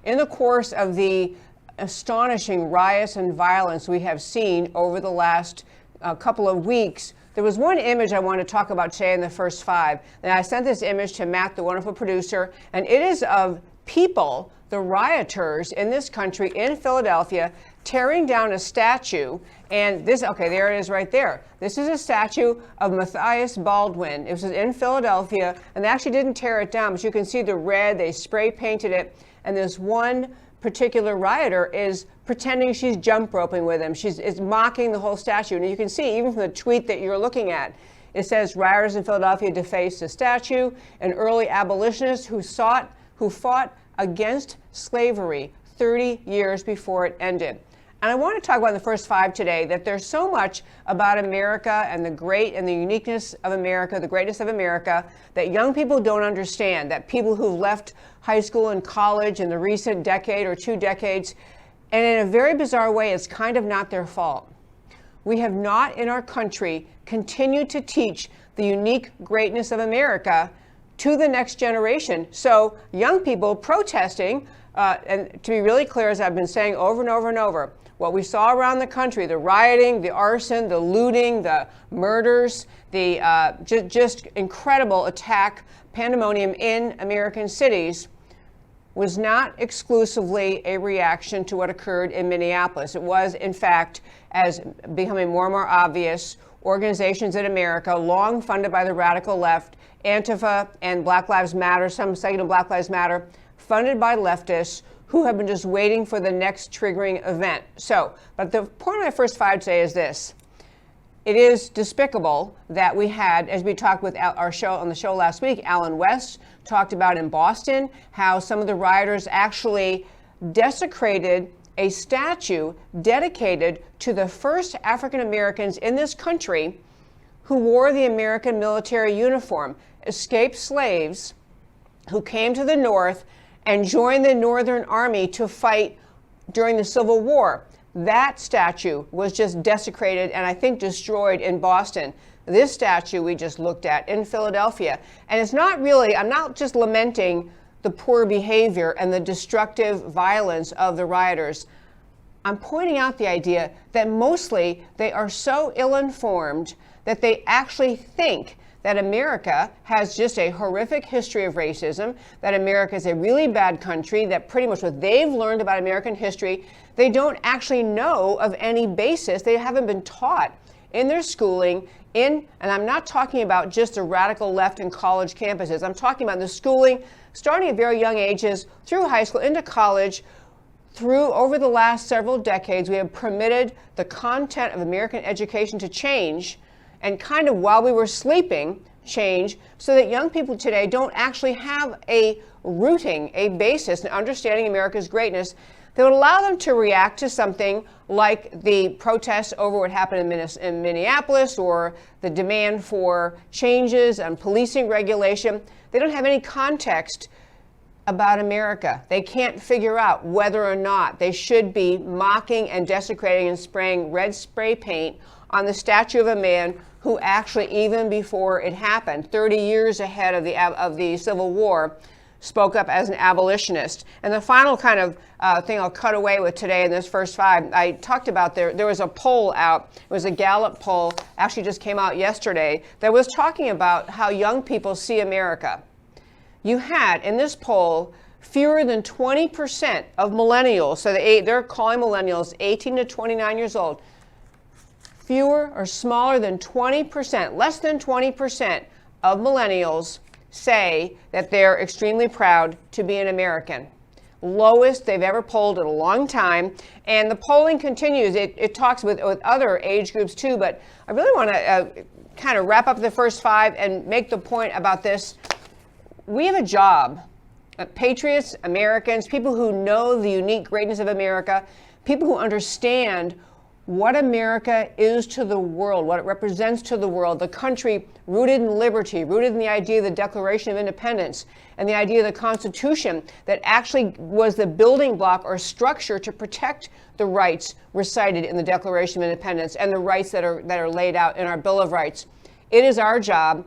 in the course of the astonishing riots and violence we have seen over the last couple of weeks, there was one image I want to talk about today in the first five. And I sent this image to Matt, the wonderful producer, and it is of people, the rioters in this country, in Philadelphia, tearing down a statue. And this, okay, there it is right there. This is a statue of Matthias Baldwin. It was in Philadelphia, and they actually didn't tear it down, but you can see the red, they spray painted it, and this one particular rioter is pretending she's jump roping with him. Is mocking the whole statue. And you can see, even from the tweet that you're looking at, it says, rioters in Philadelphia defaced the statue. An early abolitionist who fought against slavery 30 years before it ended. And I want to talk about in the first five today that there's so much about America and the uniqueness of America, the greatness of America, that young people don't understand, that people who've left high school and college in the recent decade or 2 decades, and in a very bizarre way, it's kind of not their fault. We have not in our country continued to teach the unique greatness of America to the next generation. So young people protesting, and to be really clear, as I've been saying over and over and over, what we saw around the country, the rioting, the arson, the looting, the murders, the just incredible attack, pandemonium in American cities, was not exclusively a reaction to what occurred in Minneapolis. It was, in fact, as becoming more and more obvious, organizations in America, long funded by the radical left, Antifa and Black Lives Matter, some segment of Black Lives Matter, funded by leftists who have been just waiting for the next triggering event. So, but the point of my first five today is this. It is despicable that we had, as we talked with on the show last week, Alan West talked about in Boston, how some of the rioters actually desecrated a statue dedicated to the first African Americans in this country who wore the American military uniform, escaped slaves who came to the North and joined the Northern Army to fight during the Civil War. That statue was just desecrated and I think destroyed in Boston. This statue we just looked at in Philadelphia. And it's not really, I'm not just lamenting the poor behavior and the destructive violence of the rioters. I'm pointing out the idea that mostly they are so ill-informed that they actually think that America has just a horrific history of racism, that America is a really bad country, that pretty much what they've learned about American history, they don't actually know of any basis. They haven't been taught in their schooling, and I'm not talking about just the radical left and college campuses. I'm talking about the schooling, starting at very young ages, through high school, into college, over the last several decades, we have permitted the content of American education to change, and kind of while we were sleeping, change, so that young people today don't actually have a rooting, a basis in understanding America's greatness that would allow them to react to something like the protests over what happened in Minneapolis, or the demand for changes and policing regulation. They don't have any context about America. They can't figure out whether or not they should be mocking and desecrating and spraying red spray paint on the statue of a man who actually, even before it happened, 30 years ahead of the Civil War, spoke up as an abolitionist. And the final kind of thing I'll cut away with today in this first five, I talked about there was a poll out, it was a Gallup poll, actually just came out yesterday, that was talking about how young people see America. You had, in this poll, fewer than 20% of millennials, so they're calling millennials 18 to 29 years old, fewer or smaller than 20%, less than 20% of millennials say that they're extremely proud to be an American. Lowest they've ever polled in a long time. And the polling continues. It talks with other age groups too, but I really want to kind of wrap up the first five and make the point about this. We have a job. Patriots, Americans, people who know the unique greatness of America, people who understand what America is to the world, what it represents to the world, the country rooted in liberty, rooted in the idea of the Declaration of Independence and the idea of the Constitution that actually was the building block or structure to protect the rights recited in the Declaration of Independence and the rights that are laid out in our Bill of Rights. It is our job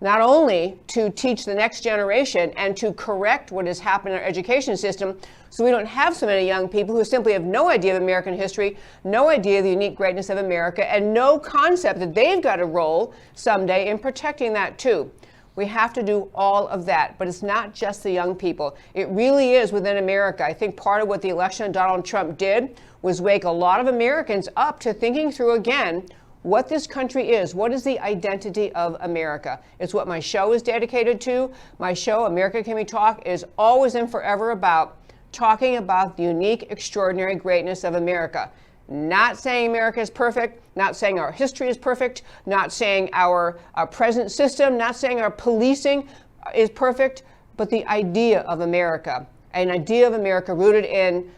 not only to teach the next generation and to correct what has happened in our education system so we don't have so many young people who simply have no idea of American history, no idea of the unique greatness of America, and no concept that they've got a role someday in protecting that too. We have to do all of that, but it's not just the young people. It really is within America. I think part of what the election of Donald Trump did was wake a lot of Americans up to thinking through again what this country is. What is the identity of America? It's what my show is dedicated to. My show, America Can We Talk, is always and forever about talking about the unique, extraordinary greatness of America. Not saying America is perfect, not saying our history is perfect, not saying our present system, not saying our policing is perfect, but the idea of America, an idea of America rooted in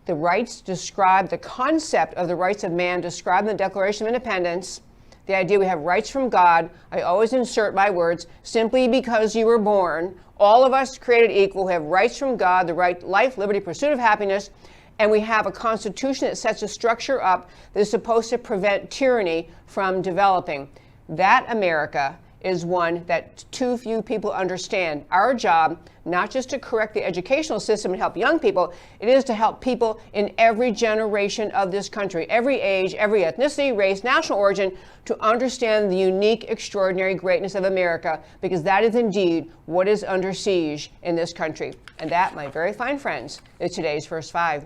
the rights described, the concept of the rights of man described in the Declaration of Independence, the idea we have rights from God. I always insert my words, simply because you were born, all of us created equal, have rights from God, the right life, liberty, pursuit of happiness, and we have a constitution that sets a structure up that is supposed to prevent tyranny from developing. That America is one that too few people understand. Our job, not just to correct the educational system and help young people, it is to help people in every generation of this country, every age, every ethnicity, race, national origin, to understand the unique, extraordinary greatness of America, because that is indeed what is under siege in this country. And that, my very fine friends, is today's First Five.